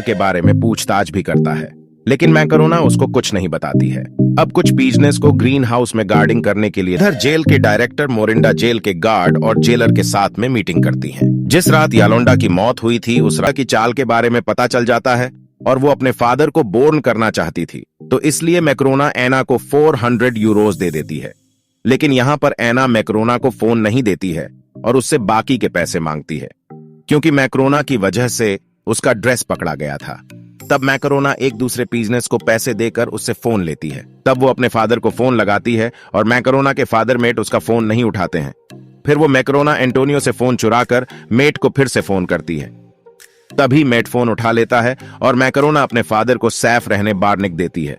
के बारे में पूछताछ भी करता है, लेकिन मैकरोना उसको कुछ नहीं बताती है। अब कुछ बिजनेस को ग्रीन हाउस में गार्डिंग करने के लिए इधर जेल के डायरेक्टर मोरिंडा जेल के गार्ड और जेलर के साथ में मीटिंग करती हैं। जिस रात यालोंडा की मौत हुई थी उस रात की चाल के बारे में पता चल जाता है और वो अपने फादर को बोर्न करना चाहती थी, तो इसलिए मैकरोना एना को 400 यूरोज दे देती है। लेकिन यहाँ पर एना मैकरोना को फोन नहीं देती है और उससे बाकी के पैसे मांगती है, क्योंकि मैकरोना की वजह से उसका ड्रेस पकड़ा गया था। तब मैकरोना एक दूसरे बिजनेस को पैसे देकर उससे फोन लेती है। तब वो अपने फादर को फोन लगाती है और मैकरोना के फादर मेट उसका फोन नहीं उठाते हैं। फिर वो मैकरोना एंटोनियो से फोन चुराकर मेट को फिर से फोन करती है। तभी मेट फोन उठा लेता है और मैकरोना अपने फादर को सैफ रहने बारनिक देती है।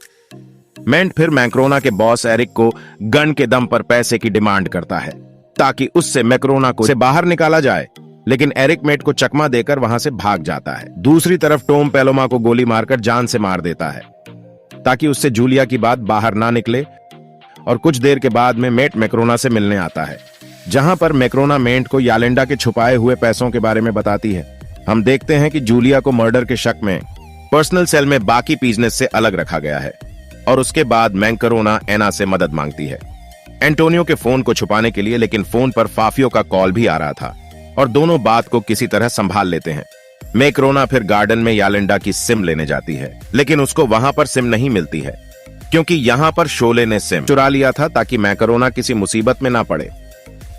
मेट फिर मैकरोना के बॉस एरिक को गन के दम पर पैसे की डिमांड करता है ताकि उससे मैकरोना को से बाहर निकाला जाए, लेकिन एरिक मेट को चकमा देकर वहां से भाग जाता है। दूसरी तरफ टॉम पैलोमा को गोली मारकर जान से मार देता है ताकि उससे जूलिया की बात बाहर ना निकले। और कुछ देर के बाद में मेट मैकरोना से मिलने आता है, जहां पर मैकरोना मेट को यालेंडा के छुपाए हुए पैसों के बारे में बताती है। हम देखते हैं कि जूलिया को मर्डर के शक में पर्सनल सेल में बाकी बिजनेस से अलग रखा गया है और उसके बाद मैकरोना एना से मदद मांगती है एंटोनियो के फोन को छुपाने के लिए, लेकिन फोन पर फाफियो का कॉल भी आ रहा था और दोनों बात को किसी तरह संभाल लेते हैं। मैकरोना फिर गार्डन में यालेंडा की सिम लेने जाती है, लेकिन उसको वहां पर सिम नहीं मिलती है, क्योंकि यहाँ पर शोले ने सिम चुरा लिया था ताकि मैकरोना किसी मुसीबत में ना पड़े।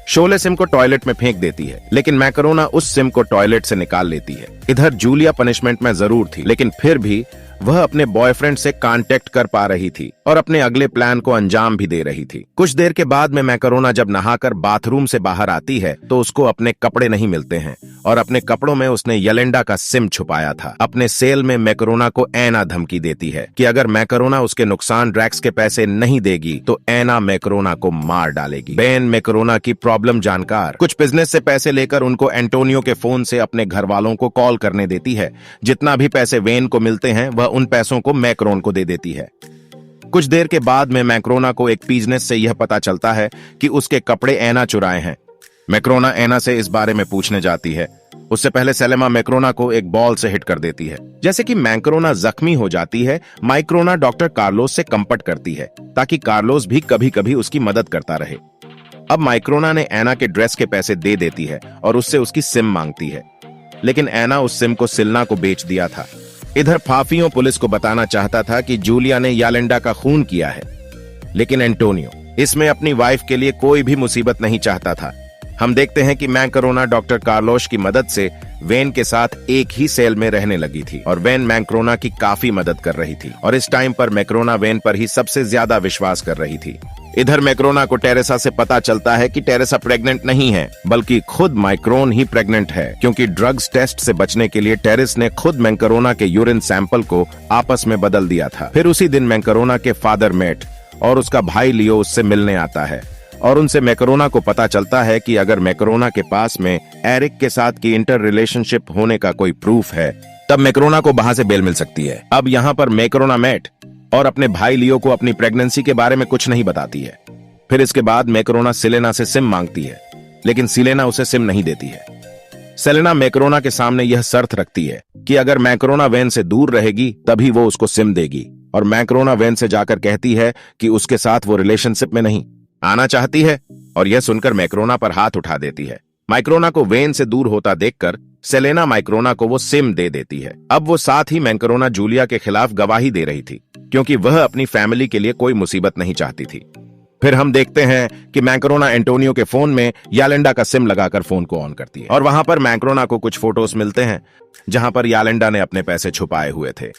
शोले सिम को टॉयलेट में फेंक देती है, लेकिन मैकरोना उस सिम को टॉयलेट से निकाल लेती है। इधर जूलिया पनिशमेंट में जरूर थी, लेकिन फिर भी वह अपने बॉयफ्रेंड से कांटेक्ट कर पा रही थी और अपने अगले प्लान को अंजाम भी दे रही थी। कुछ देर के बाद में मैकरोना जब नहाकर बाथरूम से बाहर आती है तो उसको अपने कपड़े नहीं मिलते हैं और अपने कपड़ों में उसने यालेंडा का सिम छुपाया था। अपने सेल में मैकरोना को एना धमकी देती है कि अगर मैकरोना उसके नुकसान ड्रैक्स के पैसे नहीं देगी तो एना मैकरोना को मार डालेगी। बेन मैकरोना की प्रॉब्लम जानकार कुछ बिजनेस से पैसे लेकर उनको एंटोनियो के फोन से अपने घर वालों को कॉल करने देती है। जितना भी पैसे वेन को मिलते हैं वह उन पैसों को मैकरोन को दे देती है। कुछ देर के बाद में मैकरोना को एक बिजनेस से यह पता चलता है कि उसके कपड़े एना चुराए हैं। मैकरोना एना से इस बारे में पूछने जाती है। उससे पहले सेलेमा मैकरोना को एक बॉल से हिट कर देती है। जैसे कि मैकरोना जख्मी हो जाती है, मैकरोना डॉक्टर कार्लोस से कंफर्ट करती है ताकि कार्लोस भी कभी कभी उसकी मदद करता रहे। अब मैकरोना ने एना के ड्रेस के पैसे दे देती है और उससे उसकी सिम मांगती है, लेकिन एना उस सिम को सिल्ना को बेच दिया था। इधर फाफियो पुलिस को बताना चाहता था कि जूलिया ने यालेंडा का खून किया है, लेकिन एंटोनियो इसमें अपनी वाइफ के लिए कोई भी मुसीबत नहीं चाहता था। हम देखते हैं कि मैकरोना डॉक्टर कार्लोस की मदद से वेन के साथ एक ही सेल में रहने लगी थी और वेन मैकरोना की काफी मदद कर रही थी और इस टाइम पर मैकरोना वेन पर ही सबसे ज्यादा विश्वास कर रही थी। इधर मैकरोना को टेरेसा से पता चलता है कि टेरेसा प्रेग्नेंट नहीं है, बल्कि खुद माइक्रोन ही प्रेग्नेंट है, क्योंकि ड्रग्स टेस्ट से बचने के लिए टेरेस ने खुद मैकरोना के यूरिन सैंपल को आपस में बदल दिया था। फिर उसी दिन मैकरोना के फादर मेट और उसका भाई लियो उससे मिलने आता है और उनसे मैकरोना को पता चलता है कि अगर मैकरोना के पास में एरिक के साथ की इंटर रिलेशनशिप होने का कोई प्रूफ है तब मैकरोना को वहां से बेल मिल सकती है। अब यहाँ पर मैकरोना मेट और अपने भाई लियो को अपनी प्रेगनेंसी के बारे में कुछ नहीं बताती है। फिर इसके बाद मैकरोना सिलेना से सिम मांगती है, लेकिन सिलेना उसे सिम नहीं देती है। सेलेना मैकरोना के सामने यह शर्त रखती है कि अगर मैकरोना वेन से दूर रहेगी तभी वो उसको सिम देगी, और मैकरोना वेन से जाकर कहती है कि उसके साथ वो रिलेशनशिप में नहीं आना चाहती है, और यह सुनकर मैकरोना पर हाथ उठा देती है। मैकरोना को वेन से दूर होता देखकर सेलेना मैकरोना को वो सिम दे देती है। अब वो साथ ही मैकरोना जूलिया के खिलाफ गवाही दे रही थी, क्योंकि वह अपनी फैमिली के लिए कोई मुसीबत नहीं चाहती थी। फिर हम देखते हैं कि मैकरोना एंटोनियो के फोन में यालेंडा का सिम लगाकर फोन को ऑन करती है और वहां पर मैकरोना को कुछ फोटोज मिलते हैं जहां पर यालेंडा ने अपने पैसे छुपाए हुए थे।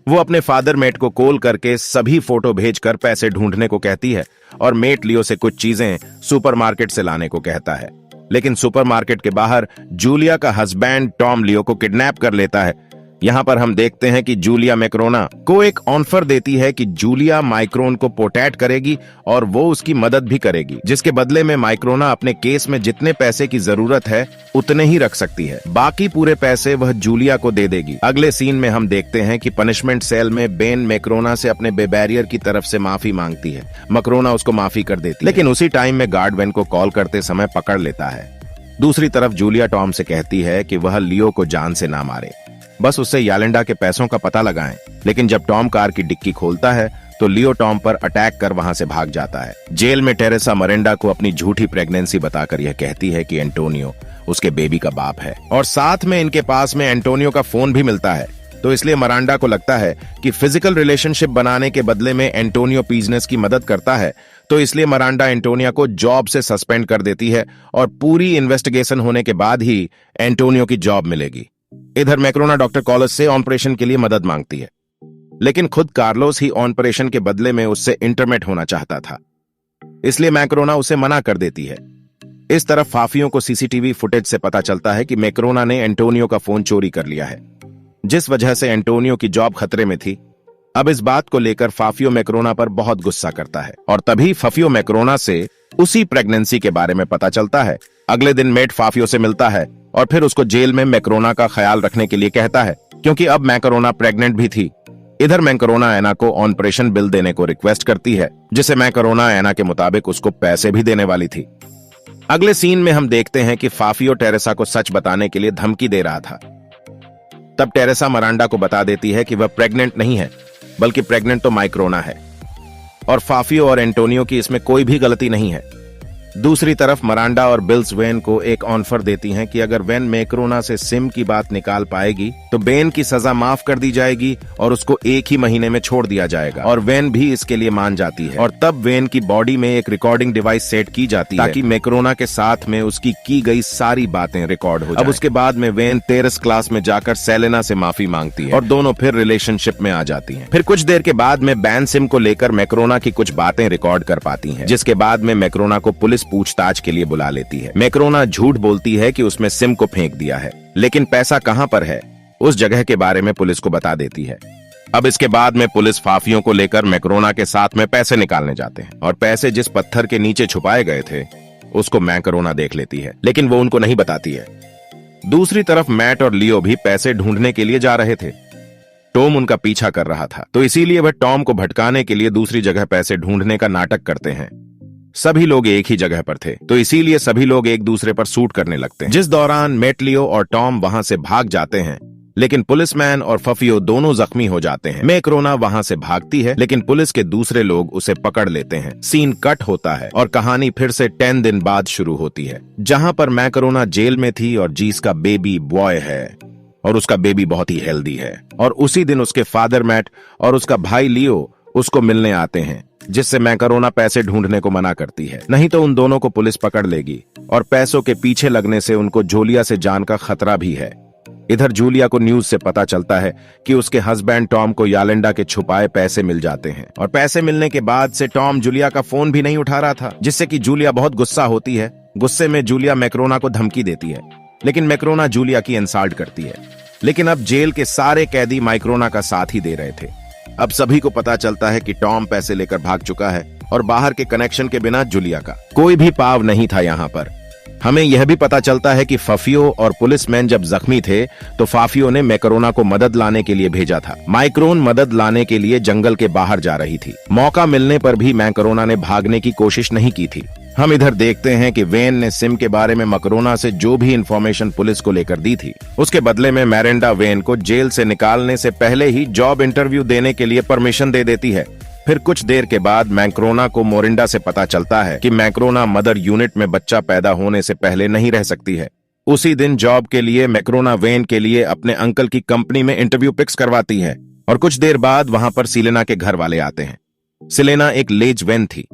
वो अपने फादर मेट को कॉल करके सभी फोटो भेजकर पैसे ढूंढने को कहती है और मेट लियो से कुछ चीजें सुपरमार्केट से लाने को कहता है, लेकिन सुपरमार्केट के बाहर जूलिया का हस्बैंड टॉम लियो को किडनैप कर लेता है। यहाँ पर हम देखते हैं कि जूलिया मैकरोना को एक ऑफर देती है कि जूलिया माइक्रोन को प्रोटेक्ट करेगी और वो उसकी मदद भी करेगी, जिसके बदले में माइक्रोना अपने केस में जितने पैसे की जरूरत है उतने ही रख सकती है, बाकी पूरे पैसे वह जूलिया को दे देगी। अगले सीन में हम देखते हैं कि पनिशमेंट सेल में बेन मैकरोना से अपने बेबैरियर की तरफ से माफी मांगती है। मैकरोना उसको माफी कर देती है, लेकिन उसी टाइम में गार्ड वेन को कॉल करते समय पकड़ लेता है। दूसरी तरफ जूलिया टॉम से कहती है कि वह लियो को जान से ना मारे, बस उससे यालेंडा के पैसों का पता लगाएं। लेकिन जब टॉम कार की डिक्की खोलता है तो लियो टॉम पर अटैक कर वहां से भाग जाता है। जेल में टेरेसा मरिंडा को अपनी झूठी प्रेगनेंसी बताकर यह कहती है कि एंटोनियो उसके बेबी का बाप है, और साथ में इनके पास में एंटोनियो का फोन भी मिलता है। तो इसलिए मरांडा को लगता है कि फिजिकल रिलेशनशिप बनाने के बदले में एंटोनियो पीजनेस की मदद करता है, तो इसलिए मरांडा एंटोनिया को जॉब से सस्पेंड कर देती है और पूरी इन्वेस्टिगेशन होने के बाद ही एंटोनियो की जॉब मिलेगी। इधर मैक्रोना डॉक्टर कॉलस से ऑपरेशन के लिए मदद मांगती है, लेकिन खुद कार्लोस ही ऑपरेशन के बदले में उससे इंटरमेट होना चाहता था, इसलिए मैक्रोना उसे मना कर देती है। इस तरफ फाफियो को सीसीटीवी फुटेज से पता चलता है कि मैक्रोना ने एंटोनियो का फोन चोरी कर लिया है, जिस वजह से एंटोनियो की जॉब खतरे में थी। अब इस बात को लेकर फाफियो मैक्रोना पर बहुत गुस्सा करता है, और तभी फाफियो मैक्रोना से उसी प्रेगनेंसी के बारे में पता चलता है। अगले दिन मेट फाफियो से मिलता है और फिर उसको जेल में मैक्रोना का ख्याल रखने के लिए कहता है, क्योंकि अब मैक्रोना प्रेग्नेंट भी थी। इधर मैक्रोना एना को ऑपरेशन बिल देने को रिक्वेस्ट करती है, जिसे मैक्रोना एना के मुताबिक उसको पैसे भी देने वाली थी। अगले सीन में हम देखते हैं कि फाफियो टेरेसा को सच बताने के लिए धमकी दे रहा था। तब टेरेसा मरांडा को बता देती है कि वह प्रेग्नेंट नहीं है, बल्कि प्रेग्नेंट तो मैक्रोना है, और फाफियो और एंटोनियो की इसमें कोई भी गलती नहीं है। दूसरी तरफ मरांडा और बिल्स वेन को एक ऑफर देती हैं कि अगर वेन मैक्रोना से सिम की बात निकाल पाएगी तो बेन की सजा माफ कर दी जाएगी और उसको 1 ही महीने में छोड़ दिया जाएगा, और वेन भी इसके लिए मान जाती है। और तब वेन की बॉडी में एक रिकॉर्डिंग डिवाइस सेट की जाती है ताकि मैक्रोना के साथ में उसकी की गई सारी बातें रिकॉर्ड हो जाए। अब उसके बाद में वेन टेरेस क्लास में जाकर सेलेना से माफी मांगती है और दोनों फिर रिलेशनशिप में आ जाती है। फिर कुछ देर के बाद में बैन सिम को लेकर मैक्रोना की कुछ बातें रिकॉर्ड कर पाती है, जिसके बाद में मैक्रोना को पुलिस पूछताछ के लिए बुला लेती है। मैक्रोना झूठ बोलती है कि उसमें सिम को फेंक दिया है, लेकिन पैसा कहां पर है उस जगह के बारे में पुलिस को बता देती है। अब इसके बाद में पुलिस फाफियों को लेकर मैक्रोना के साथ में पैसे निकालने जाते हैं, और पैसे जिस पत्थर के नीचे छुपाए गए थे उसको मैक्रोना देख लेती है, लेकिन वो उनको नहीं बताती है। दूसरी तरफ मैट और लियो भी पैसे ढूंढने के लिए जा रहे थे। टॉम उनका पीछा कर रहा था, तो इसीलिए वह टॉम को भटकाने के लिए दूसरी जगह पैसे ढूंढने का नाटक करते हैं। सभी लोग एक ही जगह पर थे, तो इसीलिए सभी लोग एक दूसरे पर शूट करने लगते हैं, जिस दौरान मैट, लियो और टॉम वहां से भाग जाते हैं, लेकिन पुलिसमैन और फफियो दोनों जख्मी हो जाते हैं। मैक्रोना वहां से भागती है, लेकिन पुलिस के दूसरे लोग उसे पकड़ लेते हैं। सीन कट होता है और कहानी फिर से 10 दिन बाद शुरू होती है, जहां पर मैक्रोना जेल में थी और जीस का बेबी बॉय है, और उसका बेबी बहुत ही हेल्दी है। और उसी दिन उसके फादर मैट और उसका भाई लियो उसको मिलने आते हैं, जिससे मैक्रोना पैसे ढूंढने को मना करती है, नहीं तो उन दोनों को पुलिस पकड़ लेगी, और पैसों के पीछे लगने से उनको जूलिया से जान का खतरा भी है। इधर जूलिया को न्यूज से पता चलता है कि उसके हस्बैंड टॉम को यालेंडा के छुपाए पैसे मिल जाते हैं, और पैसे मिलने के बाद से टॉम जूलिया का फोन भी नहीं उठा रहा था, जिससे कि जूलिया बहुत गुस्सा होती है। गुस्से में जूलिया मैक्रोना को धमकी देती है, लेकिन मैक्रोना जूलिया की इंसल्ट करती है। लेकिन अब जेल के सारे कैदी मैक्रोना का साथ ही दे रहे थे। अब सभी को पता चलता है कि टॉम पैसे लेकर भाग चुका है, और बाहर के कनेक्शन के बिना जूलिया का कोई भी पाव नहीं था यहाँ पर। हमें यह भी पता चलता है कि फफियो और पुलिसमैन जब जख्मी थे तो फाफियो ने मैक्रोना को मदद लाने के लिए भेजा था। माइक्रोन मदद लाने के लिए जंगल के बाहर जा रही थी। मौका मिलने पर भी मैक्रोना ने भागने की कोशिश नहीं की थी। हम इधर देखते हैं कि वेन ने सिम के बारे में मैक्रोना से जो भी इंफॉर्मेशन पुलिस को लेकर दी थी, उसके बदले में मैरेंडा वेन को जेल से निकालने से पहले ही जॉब इंटरव्यू देने के लिए परमिशन दे देती है। फिर कुछ देर के बाद मैक्रोना को मोरिंडा से पता चलता है कि मैक्रोना मदर यूनिट में बच्चा पैदा होने से पहले नहीं रह सकती है। उसी दिन जॉब के लिए मैक्रोना वेन के लिए अपने अंकल की कंपनी में इंटरव्यू फिक्स करवाती है, और कुछ देर बाद वहां पर सिलेना के घर वाले आते हैं। सिलेना एक लेज वेन थी,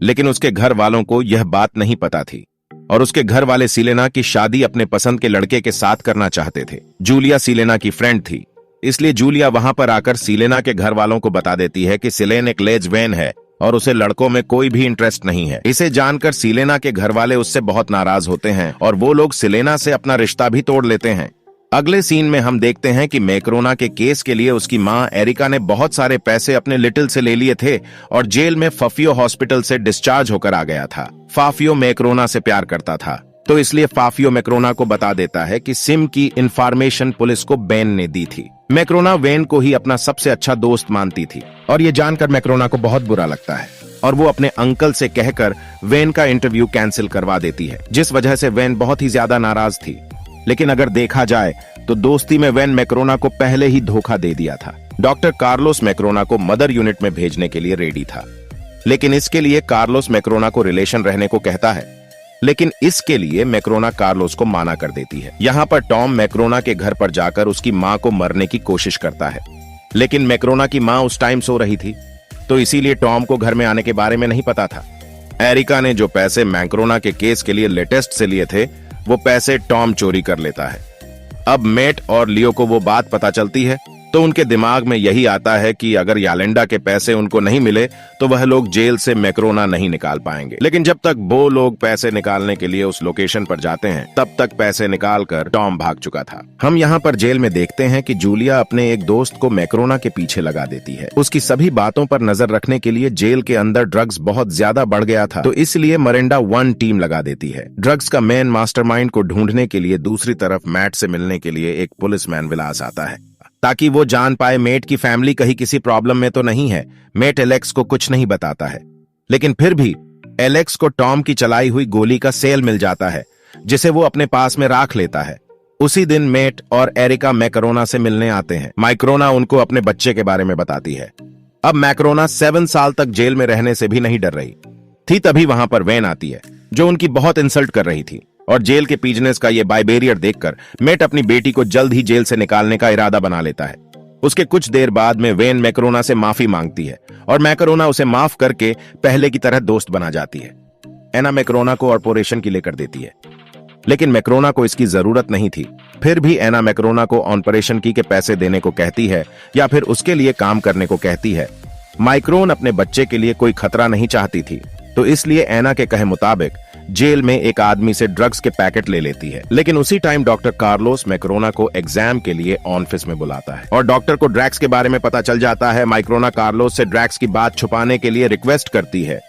लेकिन उसके घर वालों को यह बात नहीं पता थी, और उसके घर वाले सिलेना की शादी अपने पसंद के लड़के के साथ करना चाहते थे। जूलिया सिलेना की फ्रेंड थी, इसलिए जूलिया वहां पर आकर सिलेना के घर वालों को बता देती है कि सिलेन एक लेज वेन है और उसे लड़कों में कोई भी इंटरेस्ट नहीं है। इसे जानकर सिलेना के घर वाले उससे बहुत नाराज होते हैं, और वो लोग सिलेना से अपना रिश्ता भी तोड़ लेते हैं। अगले सीन में हम देखते हैं कि मैक्रोना के केस के लिए उसकी मां एरिका ने बहुत सारे पैसे अपने लिटिल से ले लिए थे, और जेल में फफियो हॉस्पिटल से डिस्चार्ज होकर आ गया था। फाफियो मैक्रोना से प्यार करता था, तो इसलिए फाफियो मैक्रोना को बता देता है कि सिम की इंफॉर्मेशन पुलिस को बेन ने दी थी। मैक्रोना वेन को ही अपना सबसे अच्छा दोस्त मानती थी, और ये जानकर मैक्रोना को बहुत बुरा लगता है, और वो अपने अंकल से कहकर वेन का इंटरव्यू कैंसिल करवा देती है, जिस वजह से वेन बहुत ही ज्यादा नाराज थी। लेकिन अगर देखा जाए तो दोस्ती में वेन मैक्रोना को पहले ही धोखा दे दिया था। डॉक्टर कार्लोस मैक्रोना को मदर यूनिट में भेजने के लिए रेडी था, लेकिन इसके लिए कार्लोस मैक्रोना को रिलेशन रहने को कहता है, लेकिन इसके लिए मैक्रोना कार्लोस को माना कर देती है। यहाँ पर टॉम मैक्रोना के घर पर जाकर उसकी माँ को मरने की कोशिश करता है, लेकिन मैक्रोना की माँ उस टाइम सो रही थी, तो इसीलिए टॉम को घर में आने के बारे में नहीं पता था। एरिका ने जो पैसे मैक्रोना के केस के लिए लेटेस्ट से लिए थे, वो पैसे टॉम चोरी कर लेता है। अब मेट और लियो को वो बात पता चलती है, तो उनके दिमाग में यही आता है कि अगर यालेंडा के पैसे उनको नहीं मिले तो वह लोग जेल से मैक्रोना नहीं निकाल पाएंगे। लेकिन जब तक वो लोग पैसे निकालने के लिए उस लोकेशन पर जाते हैं, तब तक पैसे निकालकर टॉम भाग चुका था। हम यहाँ पर जेल में देखते हैं कि जूलिया अपने एक दोस्त को मैक्रोना के पीछे लगा देती है। उसकी सभी बातों पर नजर रखने के लिए जेल के अंदर ड्रग्स बहुत ज्यादा बढ़ गया था, तो इसलिए मरिंडा 1 टीम लगा देती है। ड्रग्स का मेन मास्टरमाइंड को ढूंढने के लिए दूसरी तरफ मैट से मिलने के लिए एक पुलिसमैन विलास आता है, ताकि वो जान पाए मेट की फैमिली कहीं किसी प्रॉब्लम में तो नहीं है। मेट एलेक्स को कुछ नहीं बताता है, लेकिन फिर भी एलेक्स को टॉम की चलाई हुई गोली का सेल मिल जाता है, जिसे वो अपने पास में राख लेता है। उसी दिन मेट और एरिका मैक्रोना से मिलने आते हैं। मैक्रोना उनको अपने बच्चे के बारे में बताती है। अब मैक्रोना 7 साल तक जेल में रहने से भी नहीं डर रही थी। तभी वहां पर वेन आती है, जो उनकी बहुत इंसल्ट कर रही थी, और जेल के पिजनेस का ये बाइबेरियर देखकर मेट अपनी बेटी को जल्द ही जेल से निकालने का इरादा बना लेता है। उसके कुछ देर बाद में वेन मैक्रोना से माफी मांगती है, और मैक्रोना उसे माफ करके पहले की तरह दोस्त बना जाती है। एना मैक्रोना को ऑपरेशन के लिए कर देती है, लेकिन मैक्रोना को इसकी जरूरत नहीं थी। फिर भी एना मैक्रोना को ऑपरेशन की के पैसे देने को कहती है, या फिर उसके लिए काम करने को कहती है। माइक्रोन अपने बच्चे के लिए कोई खतरा नहीं चाहती थी, तो इसलिए एना के कहे मुताबिक जेल में एक आदमी से ड्रग्स के पैकेट ले लेती है। लेकिन उसी टाइम डॉक्टर कार्लोस मैक्रोना को एग्जाम के लिए ऑफिस में बुलाता है, और डॉक्टर को ड्रग्स के बारे में पता चल जाता है। मैक्रोना कार्लोस से ड्रग्स की बात छुपाने के लिए रिक्वेस्ट करती है,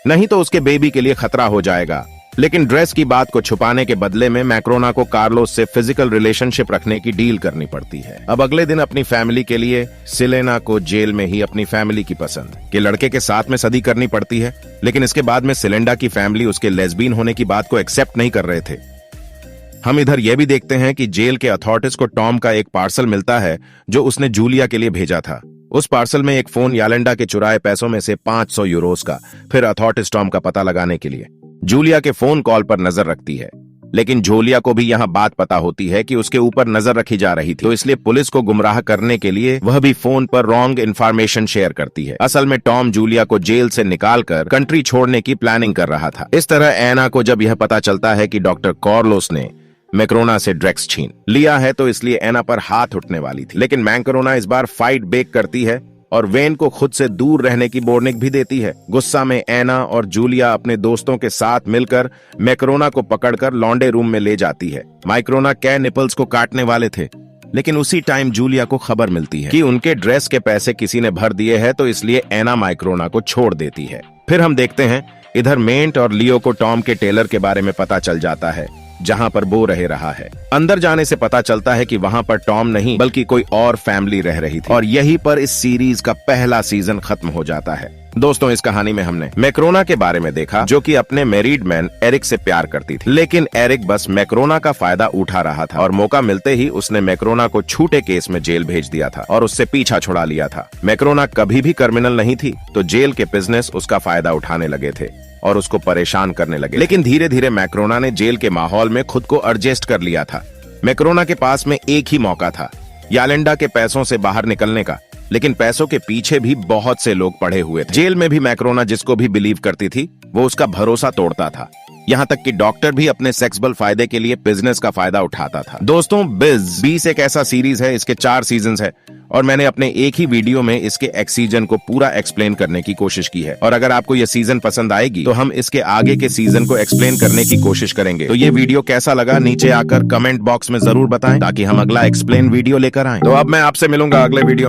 नहीं तो उसके बेबी के लिए खतरा हो जाएगा। लेकिन ड्रेस की बात को छुपाने के बदले में मैक्रोना को कार्लोस से फिजिकल रिलेशनशिप रखने की डील करनी पड़ती है। अब अगले दिन अपनी फैमिली के लिए सिलेना को जेल में ही अपनी फैमिली की पसंद के लड़के के साथ में शादी करनी पड़ती है, लेकिन इसके बाद में सिलेंडा की फैमिली उसके लेस्बियन होने की बात को एक्सेप्ट नहीं कर रहे थे। हम इधर यह भी देखते हैं कि जेल के अथॉरिटीज को टॉम का एक पार्सल मिलता है, जो उसने जूलिया के लिए भेजा था। उस पार्सल में एक फोन यालेंडा के चुराए पैसों में से 500 यूरोस का। फिर अथॉरिटीज टॉम का पता लगाने के लिए जूलिया के फोन कॉल पर नजर रखती है, लेकिन जूलिया को भी यहाँ बात पता होती है कि उसके ऊपर नजर रखी जा रही थी, तो इसलिए पुलिस को गुमराह करने के लिए वह भी फोन पर रॉन्ग इन्फॉर्मेशन शेयर करती है। असल में टॉम जूलिया को जेल से निकालकर कंट्री छोड़ने की प्लानिंग कर रहा था। इस तरह एना को जब यह पता चलता है कि डॉक्टर कार्लोस ने मैक्रोना से ड्रग्स छीन लिया है, तो इसलिए एना पर हाथ उठने वाली थी। लेकिन मैक्रोना इस बार फाइट बेक करती है और वेन को खुद से दूर रहने की वार्निंग भी देती है। गुस्सा में एना और जूलिया अपने दोस्तों के साथ मिलकर मैक्रोना को पकड़कर लॉन्डे रूम में ले जाती है। मैक्रोना के निपल्स को काटने वाले थे, लेकिन उसी टाइम जूलिया को खबर मिलती है कि उनके ड्रेस के पैसे किसी ने भर दिए हैं, तो इसलिए एना मैक्रोना को छोड़ देती है। फिर हम देखते हैं इधर मेट और लियो को टॉम के टेलर के बारे में पता चल जाता है, जहां पर वो रह रहा है। अंदर जाने से पता चलता है कि वहां पर टॉम नहीं बल्कि कोई और फैमिली रह रही थी, और यहीं पर इस सीरीज का पहला सीजन खत्म हो जाता है। दोस्तों, इस कहानी में हमने मैक्रोना के बारे में देखा, जो कि अपने मैरिड मैन एरिक से प्यार करती थी, लेकिन एरिक बस मैक्रोना का फायदा उठा रहा था, और मौका मिलते ही उसने मैक्रोना को छूटे केस में जेल भेज दिया था और उससे पीछा छुड़ा लिया था। मैक्रोना कभी भी क्रिमिनल नहीं थी, तो जेल के बिजनेस उसका फायदा उठाने लगे थे और उसको परेशान करने लगे। लेकिन धीरे धीरे मैक्रोना ने जेल के माहौल में खुद को एडजस्ट कर लिया था। मैक्रोना के पास में एक ही मौका था, यालेंडा के पैसों से बाहर निकलने का, लेकिन पैसों के पीछे भी बहुत से लोग पड़े हुए थे। जेल में भी मैक्रोना जिसको भी बिलीव करती थी, वो उसका भरोसा तोड़ता था। यहाँ तक कि डॉक्टर भी अपने सेक्सुअल फायदे के लिए बिजनेस का फायदा उठाता था। दोस्तों, बीस एक ऐसा सीरीज है, इसके 4 सीजन है, और मैंने अपने एक ही वीडियो में इसके एक सीजन को पूरा एक्सप्लेन करने की कोशिश की है। और अगर आपको यह सीजन पसंद आएगी, तो हम इसके आगे के सीजन को एक्सप्लेन करने की कोशिश करेंगे। तो ये वीडियो कैसा लगा नीचे आकर कमेंट बॉक्स में जरूर बताएं, ताकि हम अगला एक्सप्लेन वीडियो लेकर आएं। तो अब मैं आपसे मिलूंगा अगले वीडियो में।